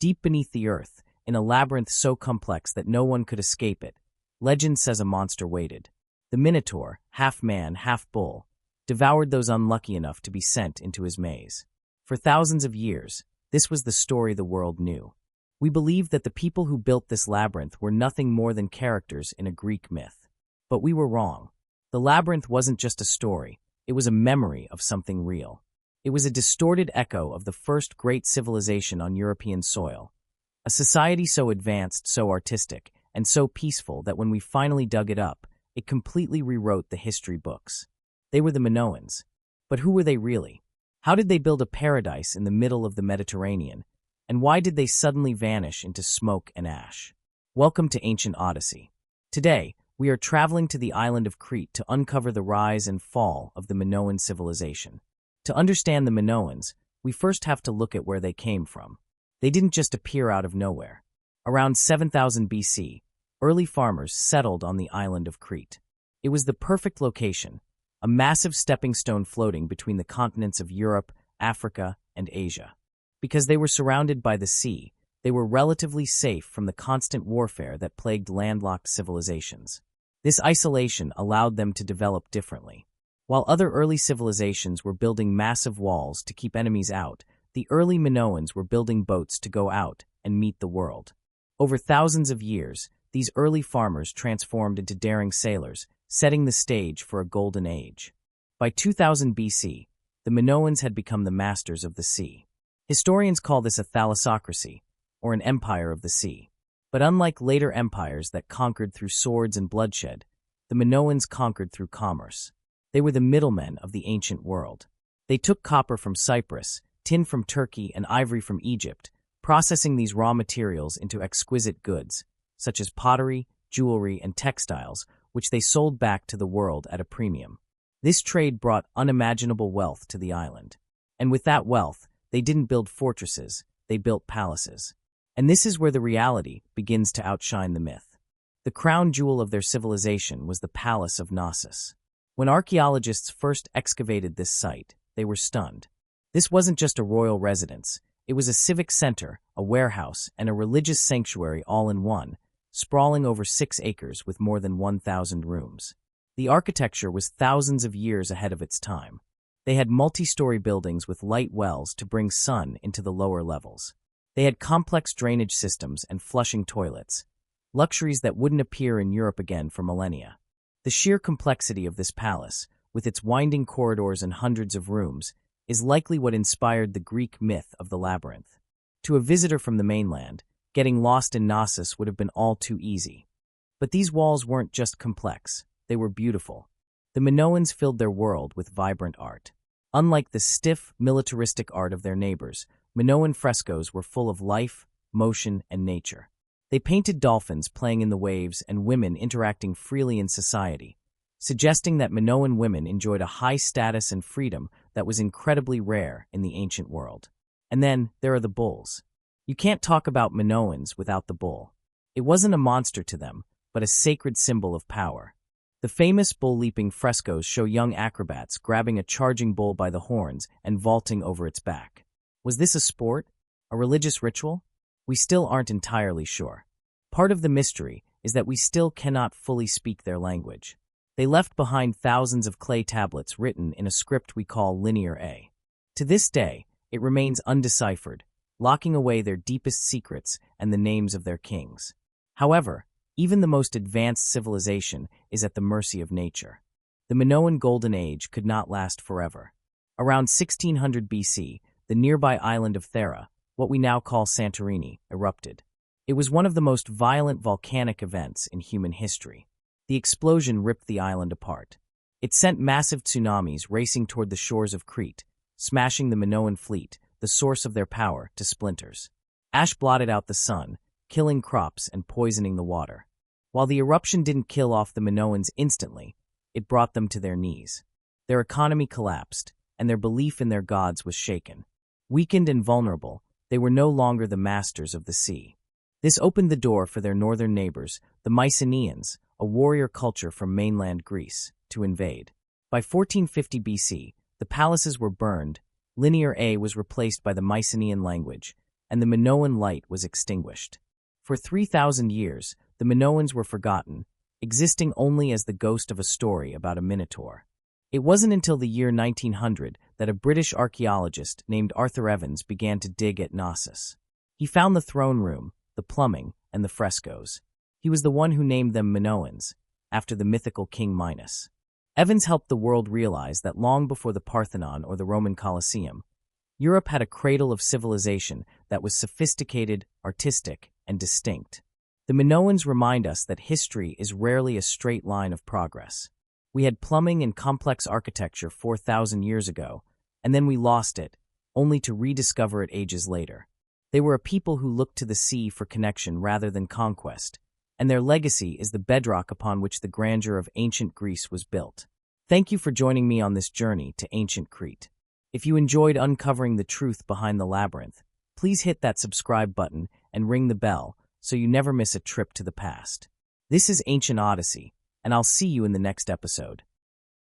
deep beneath the earth, in a labyrinth so complex that no one could escape it, legend says a monster waited. The Minotaur, half man, half bull, devoured those unlucky enough to be sent into his maze. For thousands of years, this was the story the world knew. We believed that the people who built this labyrinth were nothing more than characters in a Greek myth. But we were wrong. The labyrinth wasn't just a story, it was a memory of something real. It was a distorted echo of the first great civilization on European soil. A society so advanced, so artistic, and so peaceful that when we finally dug it up, it completely rewrote the history books. They were the Minoans. But who were they really? How did they build a paradise in the middle of the Mediterranean? And why did they suddenly vanish into smoke and ash? Welcome to Ancient Odyssey. Today, we are traveling to the island of Crete to uncover the rise and fall of the Minoan civilization. To understand the Minoans, we first have to look at where they came from. They didn't just appear out of nowhere. Around 7000 BC, early farmers settled on the island of Crete. It was the perfect location, a massive stepping stone floating between the continents of Europe, Africa, and Asia. Because they were surrounded by the sea, they were relatively safe from the constant warfare that plagued landlocked civilizations. This isolation allowed them to develop differently. While other early civilizations were building massive walls to keep enemies out, the early Minoans were building boats to go out and meet the world. Over thousands of years, these early farmers transformed into daring sailors, setting the stage for a golden age. By 2000 BC, the Minoans had become the masters of the sea. Historians call this a thalassocracy, or an empire of the sea. But unlike later empires that conquered through swords and bloodshed, the Minoans conquered through commerce. They were the middlemen of the ancient world. They took copper from Cyprus, tin from Turkey, and ivory from Egypt, processing these raw materials into exquisite goods, such as pottery, jewelry, and textiles, which they sold back to the world at a premium. This trade brought unimaginable wealth to the island. And with that wealth, they didn't build fortresses, they built palaces. And this is where the reality begins to outshine the myth. The crown jewel of their civilization was the palace of Knossos. When archaeologists first excavated this site, they were stunned. This wasn't just a royal residence, it was a civic center, a warehouse, and a religious sanctuary all in one, sprawling over 6 acres with more than 1,000 rooms. The architecture was thousands of years ahead of its time. They had multi-story buildings with light wells to bring sun into the lower levels. They had complex drainage systems and flushing toilets, luxuries that wouldn't appear in Europe again for millennia. The sheer complexity of this palace, with its winding corridors and hundreds of rooms, is likely what inspired the Greek myth of the labyrinth. To a visitor from the mainland, getting lost in Knossos would have been all too easy. But these walls weren't just complex, they were beautiful. The Minoans filled their world with vibrant art. Unlike the stiff, militaristic art of their neighbors, Minoan frescoes were full of life, motion, and nature. They painted dolphins playing in the waves and women interacting freely in society, suggesting that Minoan women enjoyed a high status and freedom that was incredibly rare in the ancient world. And then there are the bulls. You can't talk about Minoans without the bull. It wasn't a monster to them, but a sacred symbol of power. The famous bull-leaping frescoes show young acrobats grabbing a charging bull by the horns and vaulting over its back. Was this a sport? A religious ritual? We still aren't entirely sure. Part of the mystery is that we still cannot fully speak their language. They left behind thousands of clay tablets written in a script we call Linear A. To this day, it remains undeciphered, locking away their deepest secrets and the names of their kings. However, even the most advanced civilization is at the mercy of nature. The Minoan Golden Age could not last forever. Around 1600 BC, the nearby island of Thera, what we now call Santorini, erupted. It was one of the most violent volcanic events in human history. The explosion ripped the island apart. It sent massive tsunamis racing toward the shores of Crete, smashing the Minoan fleet, the source of their power, to splinters. Ash blotted out the sun, killing crops and poisoning the water. While the eruption didn't kill off the Minoans instantly, it brought them to their knees. Their economy collapsed, and their belief in their gods was shaken. Weakened and vulnerable, they were no longer the masters of the sea. This opened the door for their northern neighbors, the Mycenaeans, a warrior culture from mainland Greece, to invade. By 1450 BC, the palaces were burned, Linear A was replaced by the Mycenaean language, and the Minoan light was extinguished. For 3,000 years, the Minoans were forgotten, existing only as the ghost of a story about a minotaur. It wasn't until the year 1900 that a British archaeologist named Arthur Evans began to dig at Knossos. He found the throne room, the plumbing, and the frescoes. He was the one who named them Minoans, after the mythical King Minos. Evans helped the world realize that long before the Parthenon or the Roman Colosseum, Europe had a cradle of civilization that was sophisticated, artistic, and distinct. The Minoans remind us that history is rarely a straight line of progress. We had plumbing and complex architecture 4,000 years ago, and then we lost it, only to rediscover it ages later. They were a people who looked to the sea for connection rather than conquest, and their legacy is the bedrock upon which the grandeur of ancient Greece was built. Thank you for joining me on this journey to ancient Crete. If you enjoyed uncovering the truth behind the labyrinth, please hit that subscribe button and ring the bell so you never miss a trip to the past. This is Ancient Odyssey, and I'll see you in the next episode.